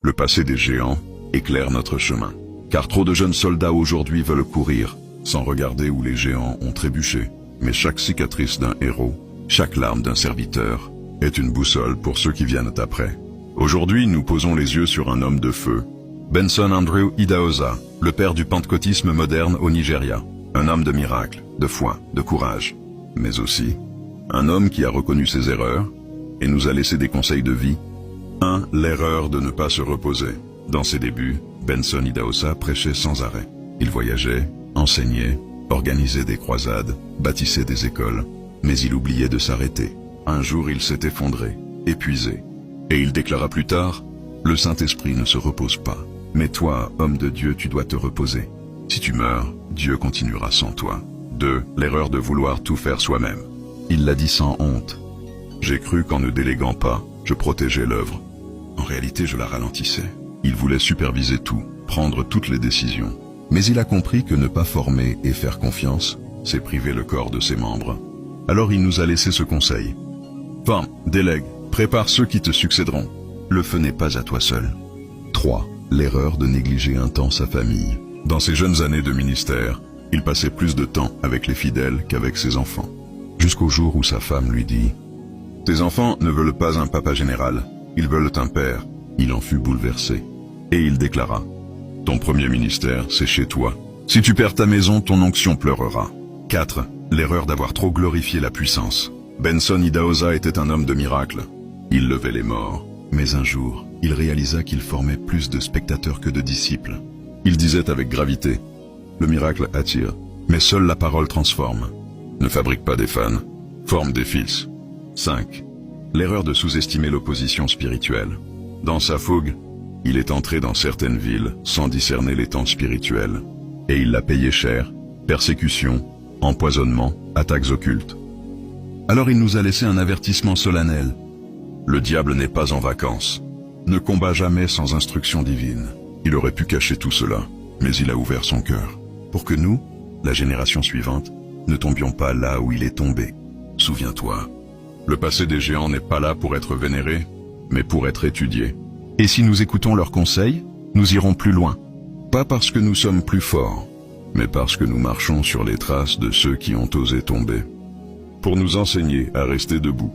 Le passé des géants éclaire notre chemin. Car trop de jeunes soldats aujourd'hui veulent courir, sans regarder où les géants ont trébuché. Mais chaque cicatrice d'un héros, chaque larme d'un serviteur, est une boussole pour ceux qui viennent après. Aujourd'hui, nous posons les yeux sur un homme de feu. Benson Andrew Idahosa, le père du pentecôtisme moderne au Nigeria. Un homme de miracle, de foi, de courage. Mais aussi, un homme qui a reconnu ses erreurs et nous a laissé des conseils de vie. 1. L'erreur de ne pas se reposer. Dans ses débuts, Benson Idahosa prêchait sans arrêt. Il voyageait, enseignait, organisait des croisades, bâtissait des écoles, mais il oubliait de s'arrêter. Un jour, il s'est effondré, épuisé. Et il déclara plus tard, « Le Saint-Esprit ne se repose pas. Mais toi, homme de Dieu, tu dois te reposer. Si tu meurs, Dieu continuera sans toi. » 2. L'erreur de vouloir tout faire soi-même. Il l'a dit sans honte. « J'ai cru qu'en ne déléguant pas, je protégeais l'œuvre. En réalité, je la ralentissais. Il voulait superviser tout, prendre toutes les décisions. Mais il a compris que ne pas former et faire confiance, c'est priver le corps de ses membres. Alors il nous a laissé ce conseil. Forme, délègue, prépare ceux qui te succéderont. Le feu n'est pas à toi seul. 3. L'erreur de négliger un temps sa famille. Dans ses jeunes années de ministère, il passait plus de temps avec les fidèles qu'avec ses enfants. Jusqu'au jour où sa femme lui dit « Tes enfants ne veulent pas un papa général, ils veulent un père. » Il en fut bouleversé. Et il déclara « Ton premier ministère, c'est chez toi. Si tu perds ta maison, ton onction pleurera. » 4. L'erreur d'avoir trop glorifié la puissance. Benson Idahosa était un homme de miracle. Il levait les morts. Mais un jour, il réalisa qu'il formait plus de spectateurs que de disciples. Il disait avec gravité « Le miracle attire, mais seule la parole transforme. Ne fabrique pas des fans, forme des fils. » 5. L'erreur de sous-estimer l'opposition spirituelle. Dans sa fougue, il est entré dans certaines villes sans discerner les temps spirituels. Et il l'a payé cher, persécutions, empoisonnement, attaques occultes. Alors il nous a laissé un avertissement solennel. Le diable n'est pas en vacances. Ne combat jamais sans instruction divine. Il aurait pu cacher tout cela, mais il a ouvert son cœur. Pour que nous, la génération suivante, ne tombions pas là où il est tombé. Souviens-toi, le passé des géants n'est pas là pour être vénéré, mais pour être étudié. Et si nous écoutons leurs conseils, nous irons plus loin. Pas parce que nous sommes plus forts, mais parce que nous marchons sur les traces de ceux qui ont osé tomber. Pour nous enseigner à rester debout.